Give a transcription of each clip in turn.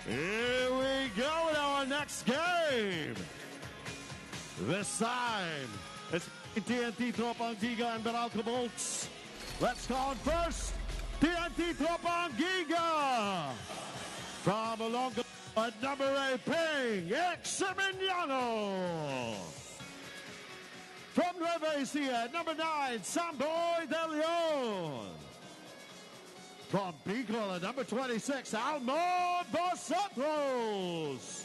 Here we go in our next game. This time, it's TNT, Tropang, Giga, and Meralco Bolts. Let's call it first. TNT, Tropang, Giga. From Olonga at number 8, Ping, Eximiniano. From Nueva Ecija at number 9, Samboy De Leon. From Bicol at number 26, Almon Vosotros.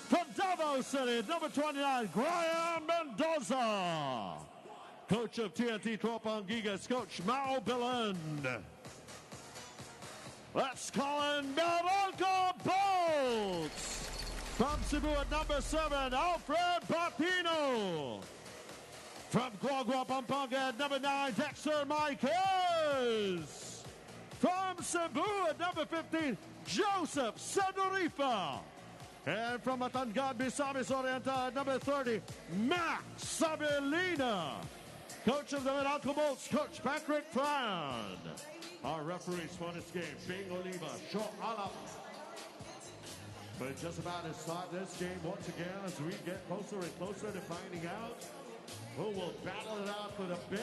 From Davao City at number 29, Graham Mendoza. Coach of TNT Tropang Gigas, Coach Mao Biland. Let's call in Meralco Bolts. From Cebu at number 7, Alfred Batino. From Guagua, Pampanga at number 9, Dexter Marquez. From Cebu at number 15, Joseph Sedorifa. And from Batangan, Misamis Oriental at number 30, Max Sabelina. Coach of the Meralco Bolts, Coach Patrick Fran. Our referees for this game, Bing Oliva, Shaw Alap. But just about to start this game once again as we get closer and closer to finding out who will battle it out for the big...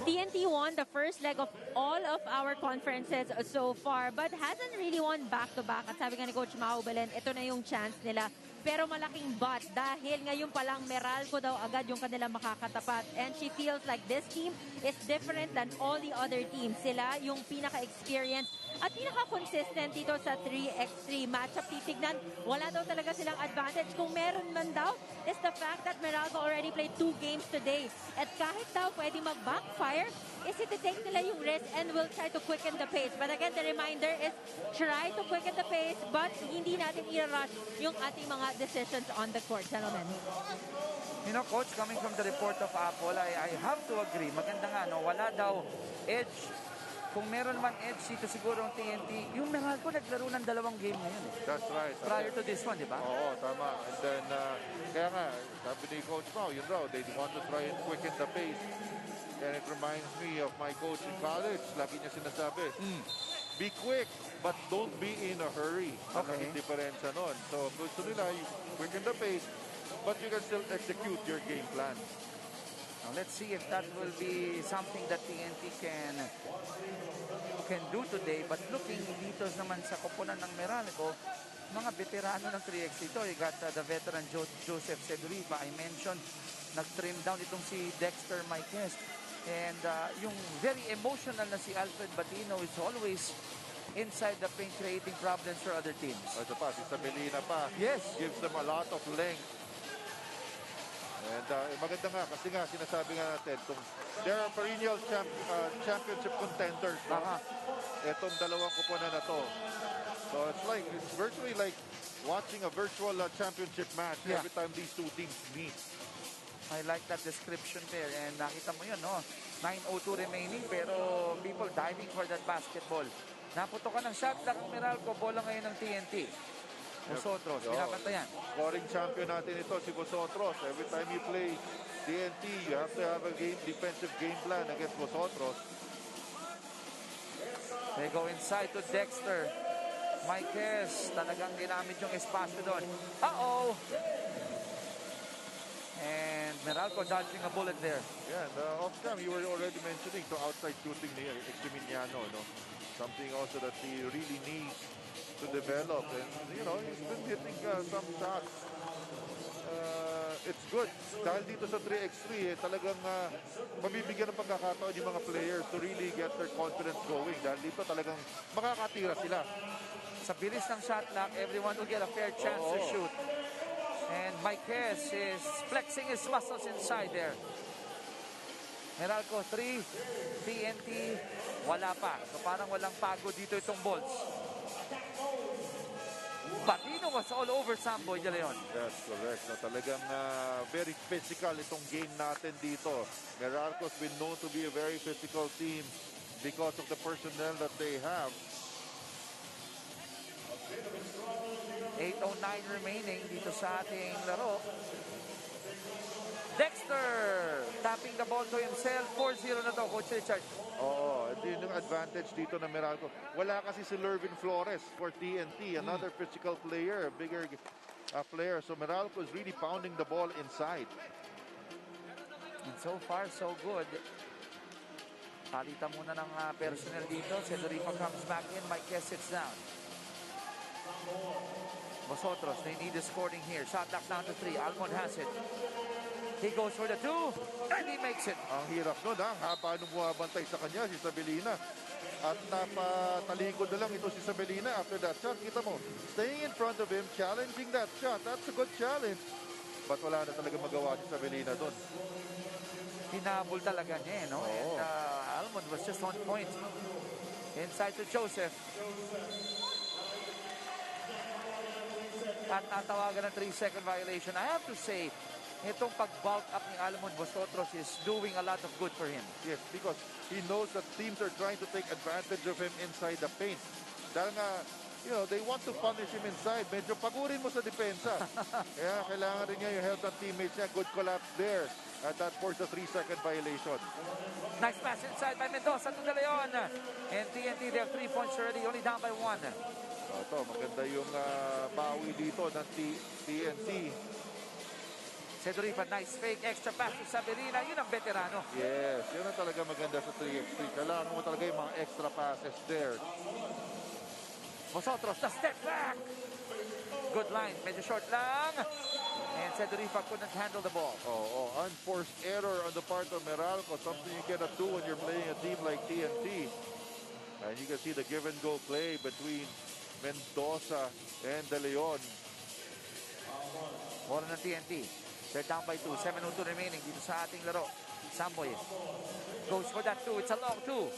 TNT won the first leg of all of our conferences so far but hasn't really won back-to-back. At sabi nga ni Coach Mao Belen, ito na yung chance nila. Pero malaking but dahil ngayon palang Meralco daw agad yung kanila makakatapat. And she feels like this team is different than all the other teams. Sila yung pinaka-experienced at pinaka-consistent dito sa 3x3 matchup. Titignan, wala daw talaga silang advantage. Kung meron man daw, is the fact that Meralco already played 2 games today. At kahit daw pwede mag-backfire, is it to take nila yung risk and will try to quicken the pace. But again, the reminder is try to quicken the pace but hindi natin i-rush yung ating mga decisions on the court, gentlemen. You know, Coach, coming from the report of Apple, I have to agree. Maganda nga, no? Wala daw edge. Kung meron man edge dito siguro ang TNT, yung Meralco naglaro ng 2 game ngayon. That's right. Prior to this one, di ba? Oo, tama. And then, kaya nga, sabi ni Coach Mao, yun raw, they want to try and quicken the pace. And it reminds me of my coach in college. Lagi niya sinasabi, be quick, but don't be in a hurry. Okay. Ang diferensya nun. So, gusto nila, you quicken the pace, but you can still execute your game plan. Now, let's see if that will be something that TNT can do today. But looking dito naman sa koponan ng Meralco, mga veterano ng 3x ito. You got the veteran Joseph Seduriva. I mentioned, nag-trim down itong si Dexter Marquez. And yung very emotional na si Alfred Batino is always inside the paint creating problems for other teams. Ito pa, si Sabelina pa. Yes. Gives them a lot of length. And maganda nga, kasi nga sinasabi nga natin, there are perennial championship contenders. No? Itong dalawang kuponan na to. So it's virtually like watching a virtual championship match every time these two teams meet. I like that description there. And nakita mo yun, no? 9:02 remaining, pero people diving for that basketball. Naputo ka ng shot clock ng Meralco, bola ngayon ng TNT. Vosotros, pinapantayan. Scoring champion natin ito, si Vosotros. Every time you play TNT, you have to have a defensive game plan against Vosotros. They go inside to Dexter. Marquez, talagang ginamit yung espasyo doon. Uh-oh! And Meralco dodging a bullet there. Yeah, and off-cam, you were already mentioning to outside shooting ni Eximiniano, no? Something also that he really needs to develop. And, you know, he's been hitting some shots. It's good. Dahil dito sa 3x3, talagang mabibigyan ng pagkakataon yung mga players to really get their confidence going. Dahil dito talagang makakatira sila. Sa bilis ng shot clock, everyone will get a fair chance to shoot. And Marquez is flexing his muscles inside there. Meralco 3, TNT, wala pa. So parang walang pagod dito itong Bolts. Batino was all over Samboy de Leon. That's correct. So, talagang very physical itong game natin dito. Meralco's been known to be a very physical team because of the personnel that they have. 8:09 remaining dito sa ating laro. Dexter tapping the ball to himself. 4-0 na to, Coach Richard. Oo, Yun yung advantage dito ng Meralco. Wala kasi si Lervin Flores for TNT, another physical player, a bigger player. So Meralco is really pounding the ball inside. And so far, so good. Palitan muna ng personnel dito. Cedrica comes back in. Mike sits down. Vosotros, they need a scoring here. Shot clock down to 3. Almond has it. He goes for the 2, and he makes it. Ang hirap nun, ha? Haba nung bumabantay sa kanya, si Sabelina. At napatalikod na lang ito si Sabelina after that shot. Kita mo, staying in front of him, challenging that shot. That's a good challenge. But wala na talaga magawa si Sabelina doon. Hinabol talaga niya, no? Oo. And Almond was just on point. Inside to Joseph. At natawagan ng 3-second violation. I have to say, itong pag-bulk up ni Almond Vosotros is doing a lot of good for him. Yes, because he knows that teams are trying to take advantage of him inside the paint. Dahil nga, they want to punish him inside. Medyo pagurin mo sa depensa. Kaya kailangan rin niya yung help ng teammates niya. Good collapse there. At that forced a 3-second violation. Nice pass inside by Mendoza to De Leon. And TNT, they have 3 points already, only down by 1. Ito, maganda yung bawi dito ng TNT. Cedrica, nice fake, extra pass to Sabelina. Yun ang veterano. Yes, yun ang talaga maganda sa 3x3. Kailangan mo talaga yung mga extra passes there. Vosotros, the step back. Good line, medyo short lang. And Cedrica couldn't handle the ball. Unforced error on the part of Meralco. Something you cannot do when you're playing a team like TNT. And you can see the give and go play between Mendoza and De Leon. Bola ng TNT. They're down by 2. 7:02 remaining dito sa ating laro. Samboy goes for that 2. It's a long 2.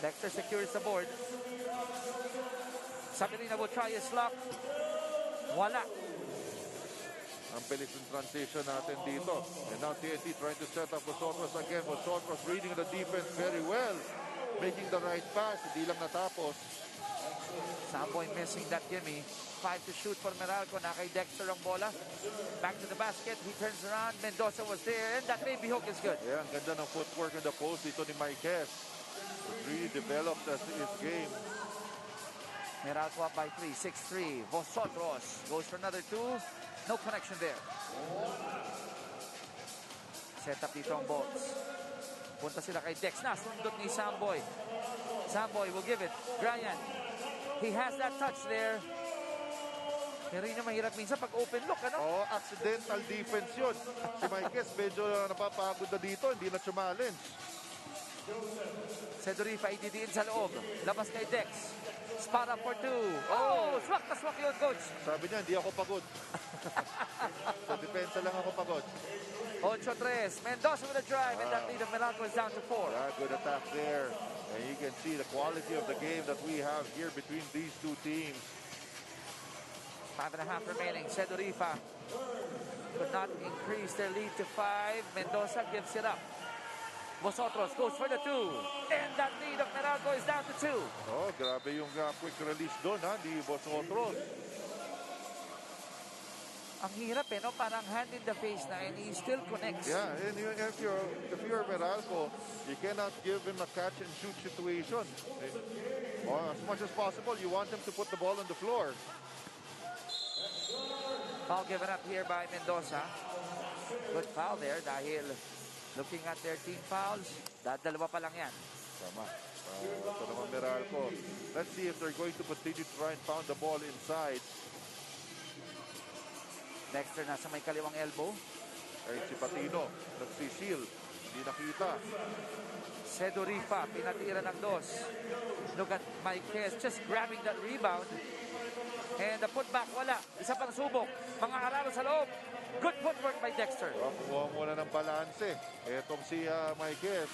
Dexter secures the board. Sabelina will try his luck. Wala. Ang bilis ng transition natin dito. And now TNT trying to set up Vosotros again. Vosotros reading the defense very well. Making the right pass. Hindi lang natapos. Samboy missing that gimme. 5 to shoot for Meralco. Na kay Dexter ang bola. Back to the basket. He turns around. Mendoza was there. And that baby hook is good. Yeah, ang ganda ng footwork in the post dito ni Marquez. Really developed his game. Meralco up by 3. 6-3. Vosotros goes for another 2. No connection there. Set up dito ang Bolts. Punta sila kay Dex. Nasundot ni Samboy. Samboy will give it. Brian. He has that touch there. Pero yun yung mahirap minsan pag open look, ano? Accidental defense yun. Si Marquez medyo napapagod na dito. Hindi na challenge. Cedrica ididiin sa loob. Labas kay Dex. Spot up for 2. Swak na swak yun, coach. Sabi niya, hindi ako pagod. Sa depensa lang ako pagod. 8-3. Mendoza with a drive. And that lead of Meralco is down to 4. Yeah, good attack there. And you can see the quality of the game that we have here between these two teams. 5.5 remaining. Cedrica could not increase their lead to 5. Mendoza gives it up. Vosotros goes for the 2. And that lead of Meralco is down to 2. Grabe yung quick release doon, di Vosotros. Ang hirap no? Parang hand in the face na and he still connects. Yeah, and if you're Meralco, you cannot give him a catch and shoot situation. As much as possible, you want him to put the ball on the floor. Foul given up here by Mendoza. Good foul there dahil looking at their team fouls, dalawa pa lang yan. Tama. Ito naman Meralco. Let's see if they're going to continue to try and pound the ball inside. Dexter nasa may kaliwang elbow. Kahit si Patino, nagsisil. Hindi nakita. Cedrica, pinatira ng 2. Look at Marquez just grabbing that rebound. And the putback, wala. Isa pang subok. Mga hararo sa loob. Good footwork by Dexter. Kumuha muna ng balanse. Etong si Marquez.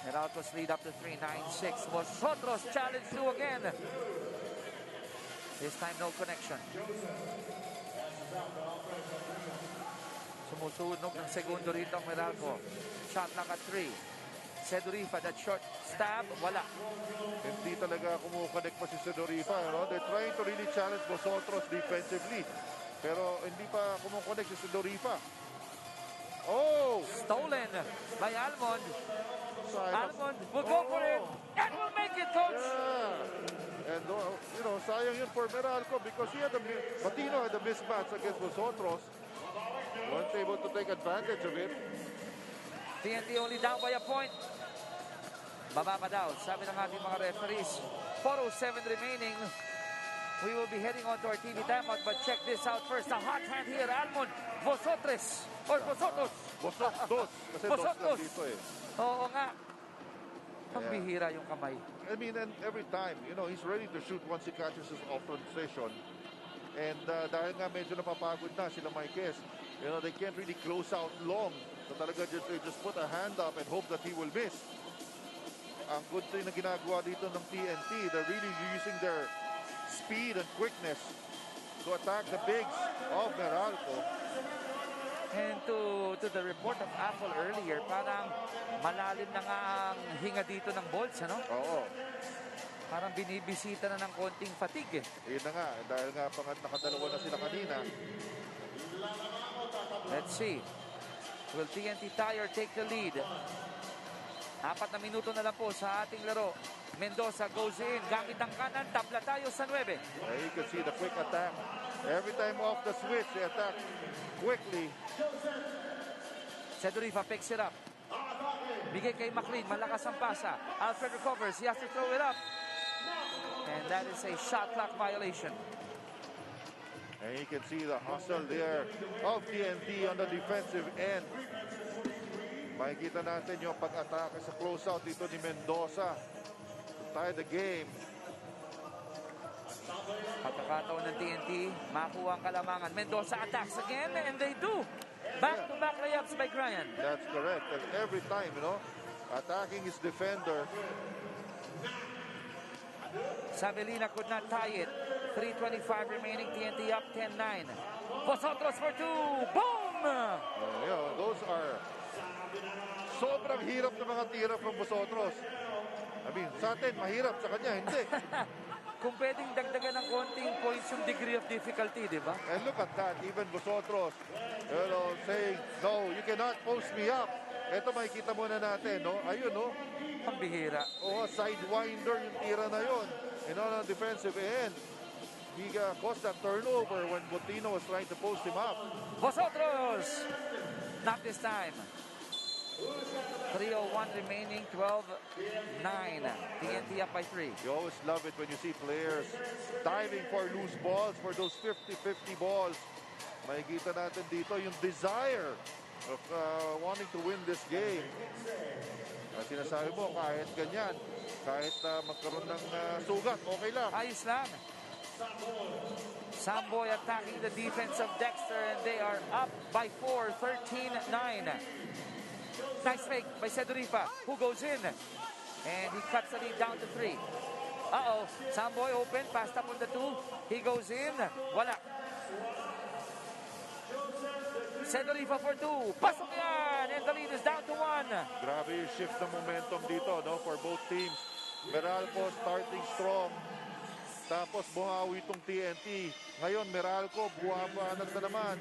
Meralco's lead up to 3, 9-6. Vosotros challenge 2 again. This time no connection. Sumusunog ng segundo rito ang Meralco. Shot lang at 3. Cedrica, that short stab, wala. Hindi talaga kumukonek pa si Cedrica. They're trying to really challenge Vosotros defensively. Pero hindi pa kumukonek si Cedrica. Oh! Stolen by Almond. Sayang. Almond will go for it and will make it, coach. Yeah. And, you know, sayang yun for Meralco because Patino had a mismatch against Vosotros. Weren't able to take advantage of it. TNT only down by a point. Baba pa daw, sabi ng ating mga referees. 4:07 remaining. We will be heading on to our TV timeout, but check this out first. A hot hand here, Almond. Vosotros. Or Vosotros. Vosotros. Kasi Vosotros. dos lang dito eh. Oo nga. Ang Yeah. bihira yung kamay. I mean, and every time, you know, he's ready to shoot once he catches his off-front position. And dahil nga medyo napapagod na sila Marquez, you know, they can't really close out long. So talaga they just put a hand up and hope that he will miss. Ang good thing na ginagawa dito ng TNT, they're really using their speed and quickness to attack the bigs of Meralco. And to the report of Apple earlier, parang malalim na nga ang hinga dito ng Bolts, ano? Oo. Parang binibisita na ng konting fatigue. Yun na nga, dahil nga nakadalawa na sila kanina. Let's see. Will TNT Tire take the lead? 4 na minuto na lang po sa ating laro. Mendoza goes in. Gamit ang kanan. Tabla tayo sa 9. You can see the quick attack. Every time off the switch, they attack quickly. Cedrifa picks it up. Bigay kay McLean. Malakas ang pasa. Alfred recovers. He has to throw it up. And that is a shot clock violation. And you can see the hustle there of TNT on the defensive end. Makikita natin yung pag-atake sa closeout dito ni Mendoza to tie the game. Pagkakataon ng TNT, makuha ang kalamangan. Mendoza attacks again, and they do. Back-to-back layups by Gryan. That's correct. And every time, you know, attacking his defender. Sabelina could not tie it. 3:25 remaining, TNT up 10-9. Vosotros for 2. Boom! You know, those are sobrang hirap na mga tira from Vosotros. I mean, sa atin, mahirap. Sa kanya, hindi. Kung pwedeng dagdagan ng konting points yung degree of difficulty, di ba? And look at that, even Vosotros, you know, saying, no, you cannot post me up. Ito makikita muna natin, no? Ayun, no? Ang bihira. Oh, sidewinder yung tira na yun. You know, on the defensive end. Giga caused that turnover when Botino was trying to post him up. Vosotros! Not this time. 3:01 remaining, 12-9. TNT up by 3. You always love it when you see players diving for loose balls, for those 50-50 balls. Makikita natin dito yung desire of wanting to win this game. Sinasabi mo, kahit ganyan, kahit magkaroon ng sugat, okay lang. Ayos lang. Samboy attacking the defense of Dexter, and they are up by 4, 13-9. Nice fake by Cedrifa, who goes in. And he cuts the lead down to 3. Uh-oh, Samboy open, passed up on the 2. He goes in. Wala. Cedrifa for 2. Pasok yan! And the lead is down to 1. Grabe yung shift ng momentum dito, no, for both teams. Meralco starting strong. Tapos buhawi itong TNT. Ngayon, Meralco, buhabanat na naman.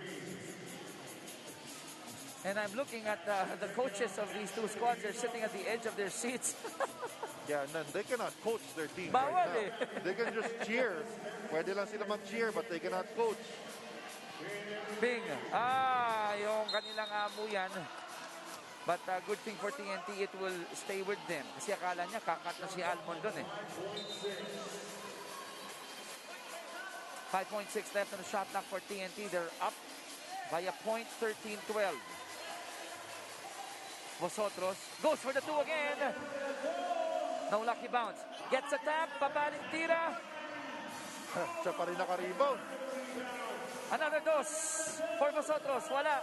And I'm looking at the coaches of these two squads. They're sitting at the edge of their seats. Yeah, they cannot coach their team Bawal right now. They can just cheer. Pwede lang sila mag-cheer, but they cannot coach. Bing. Yung kanilang amo yan. But good thing for TNT, it will stay with them. Kasi akala niya, kakat na si Almond doon eh. 5.6 left on the shot clock for TNT. They're up by a point, 13-12. Vosotros goes for the 2 again. No lucky bounce. Gets a tap. Pabaling tira. Siya pa rin naka-rebound. Another dos for Vosotros. Wala.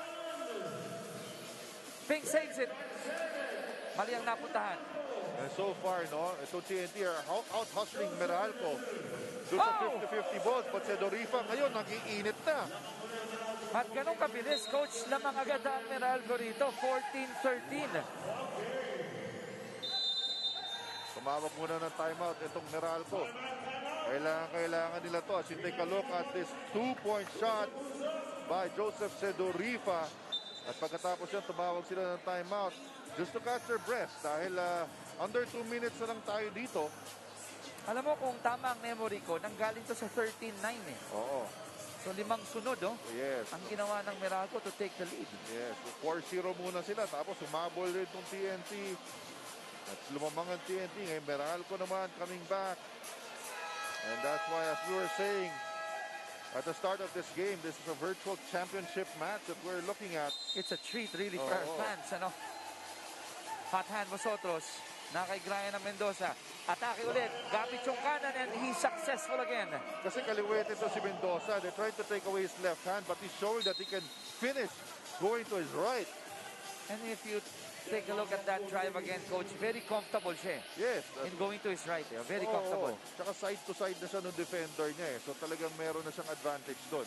Pink saves it. Mali ang napuntahan. And so far, no, ito TNT are out-hustling Meralco. Doon sa 50-50 balls, but Cedrifa ngayon nag-iinit na. At ganun kabilis, coach, lamang agad ang Meralco rito. 14-13. Tumawag muna ng timeout itong Meralco. Kailangan nila to. As you take a look at this 2-point shot by Joseph Cedrifa. At pagkatapos yan, tumawag sila ng timeout just to catch their breath dahil under 2 minutes na lang tayo dito. Alam mo kung tama ang memory ko, nanggaling to sa 13-9 eh. Oo. So 5 sunod, oh. Yes. Ang ginawa ng Meralco to take the lead. Yes. So 4-0 muna sila. Tapos humabol rin itong TNT. At lumamang ang TNT. Ngayon Meralco naman coming back. And that's why, as we were saying, at the start of this game, this is a virtual championship match that we're looking at. It's a treat really for our fans, ano? Hot hand Vosotros, nakaigrayan ng Mendoza. Atake ulit, gamit yung kanan and he's successful again. Kasi kaliwete ito si Mendoza. They tried to take away his left hand, but he's showing that he can finish going to his right. And if you take a look at that drive again, Coach, very comfortable siya. Yes. In going to his right, very comfortable. Tsaka side to side na siya ng defender niya eh. So talagang meron na siyang advantage doon.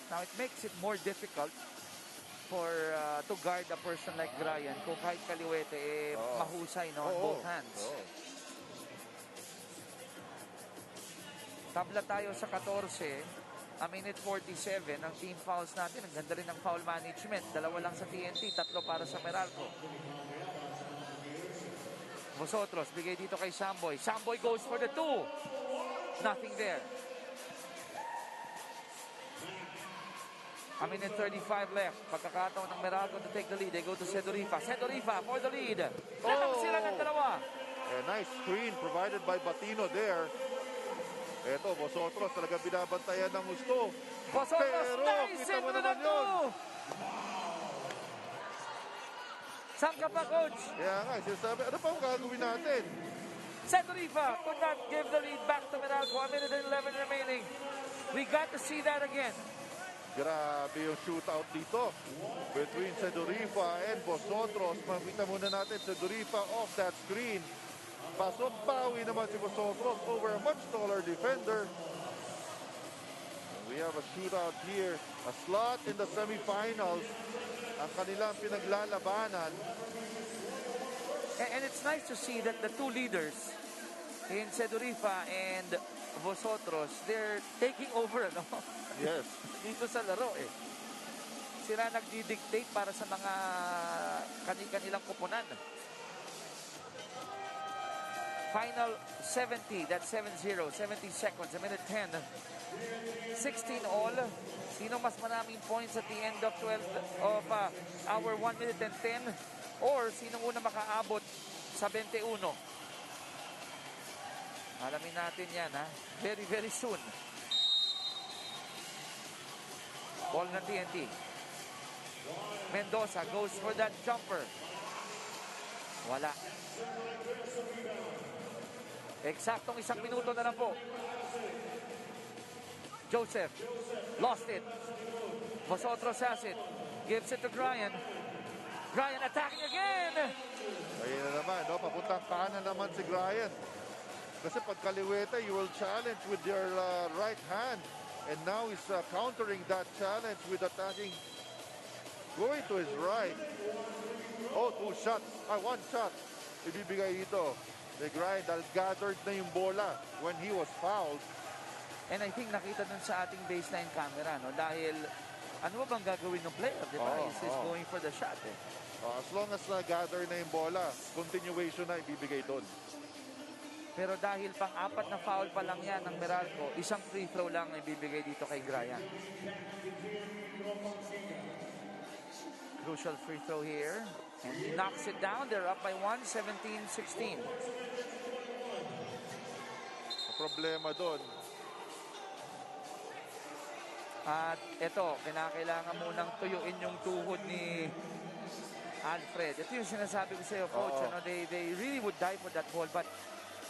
Now it makes it more difficult for to guard a person like Ryan kung kahit kaliwete mahusay no, on both hands. Tabla tayo sa 14. A minute 47 ang team fouls natin. Ang ganda rin ng foul management. 2 lang sa TNT, 3 para sa Meralco. Vosotros, bigay dito kay Samboy. Samboy goes for the 2. Nothing there. A minute 35 left. Pagkakataon ng Meralco to take the lead. They go to Sedorifa. Sedorifa for the lead. Nakasira ng 2. A nice screen provided by Batino there. Eto, Vosotros talaga binabantayan ng gusto. Vosotros, pero nice kita mo into naman the yun. 2. Saan ka pa, Coach? Kaya nga, sinasabi, ano pa ang gagawin natin? Sedorifa could not give the lead back to Meralco. A minute and 11 remaining. We got to see that again. Grabe yung shootout dito between Sedorifa and Vosotros. Makita muna natin, Sedorifa off that screen. Pasok bawi naman si Vosotros over a much taller defender. And we have a shootout here. A slot in the semifinals. Ang kanilang pinaglalabanan. And it's nice to see that the two leaders in Sedorifa and Vosotros, they're taking over, ano? Yes. Dito sa laro, eh. Sila nagdi-dictate para sa mga kanilang kupunan. Final 70, that's 7-0, 70 seconds, a minute 10. 16 all. Sino mas maraming points at the end of 12 of our 1 minute and 10? Or sino una makaabot sa 21? Alamin natin yan, ha? Very, very soon. Ball ng TNT. Mendoza goes for that jumper. Wala. Eksaktong 1 minuto na lang po. Joseph lost it. Vosotros has it. Gives it to Brian. Brian attacking again. Ayun na naman, no? Papuntang kanan naman si Brian. Kasi pag kaliwete, you will challenge with your right hand. And now he's countering that challenge with attacking. Going to his right. Oh, 2 shots. 1 shot. Ibibigay ito. The grind, gathered na yung bola when he was fouled. And I think nakita dun sa ating baseline camera, no? Dahil ano ba bang gagawin ng player, di ba? He's going for the shot, eh. As long as na-gather na yung bola, continuation na ibibigay doon. Pero dahil pang-4 na foul pa lang yan ng Meralco, 1 free throw lang ibibigay dito kay Brian. Crucial free throw here. And he knocks it down. They're up by 1, 17-16. Problema doon. At ito, kinakailangan munang tuyuin yung tuhod ni Alfred. Ito yung sinasabi ko sa iyo, Coach. Ano, they really would die for that ball. But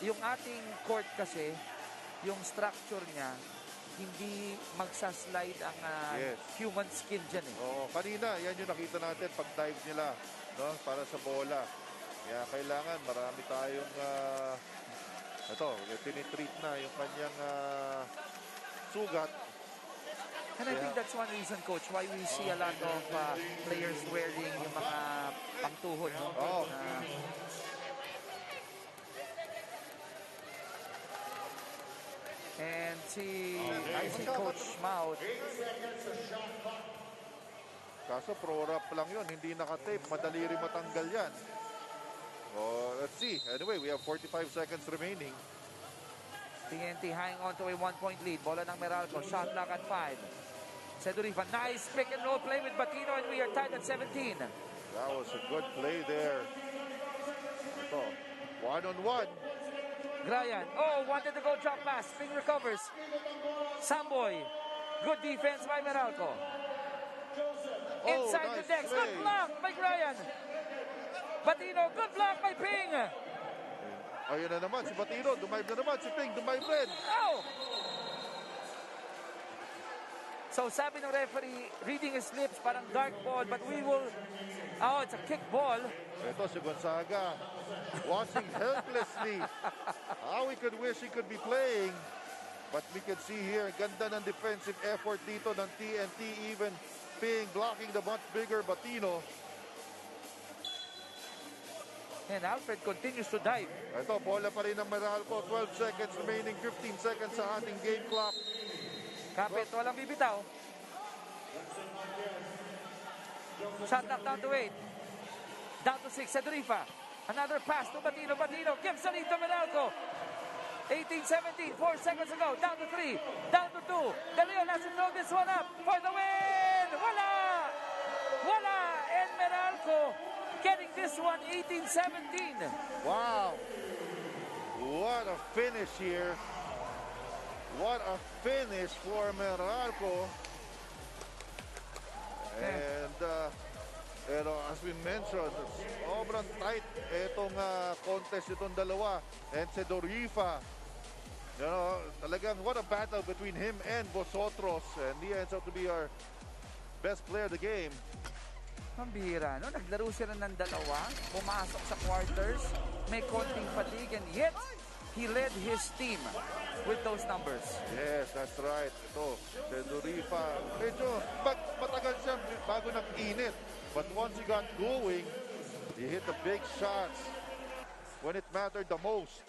yung ating court kasi, yung structure niya, hindi magsaslide ang human skin dyan, eh. Kanina, yan yung nakita natin pag-dive nila, no? Para sa bola. Kaya kailangan marami tayong tinitreat na yung kanyang sugat. And I think that's one reason, Coach, why we see a lot of players wearing yung mga pangtuhod. No? And I see Coach Mouth Kaso pro-wrap lang yun, hindi naka-tape. Madali rin matanggal yan. Oh, let's see. Anyway, we have 45 seconds remaining. TNT hanging on to a 1-point lead. Bola ng Meralco. Shot clock at 5. Sedurifa, nice pick and roll play with Batino, and we are tied at 17. That was a good play there. Ito, one-on-one. Grayan, oh, wanted to go drop pass. Spring recovers. Samboy, good defense by Meralco. Inside nice the decks, play. good block by Grayan. Batino, good block by Ping. Ayun na naman, si Batino, dumive na naman, si Ping, dumive rin. Oh! So sabi ng referee, reading his lips, parang dark ball, but we will... Oh, it's a kick ball. Ito si Gonzaga, watching helplessly. How we could wish he could be playing. But we can see here, ganda ng defensive effort dito ng TNT, even Ping blocking the much bigger Batino. And Alfred continues to dive. Ito, bola pa rin ng Meralco. 12 seconds remaining, 15 seconds sa ating game clock. Kapit, walang bibitaw. Shot clock down to 8. Down to 6, Sedurifa. Another pass to Batino. Batino gives the lead to Meralco. 18-17, 4 seconds ago. Down to 3, down to 2. De Leon has to throw this one up for the win. Wala! Wala! And Meralco getting this one, 18-17. Wow. What a finish here. What a finish for Meralco. And, as we mentioned, sobrang tight itong contest itong dalawa. And Sedurifa, talagang what a battle between him and Vosotros. And he ends up to be our best player of the game. Ang bihira, no? Naglaro sila ng dalawa, pumasok sa quarters, may konting fatigue, and yet he led his team with those numbers. Yes, that's right. Ito, Sedurifa, medyo matagal siya bago nag-init. But once he got going, he hit the big shots when it mattered the most.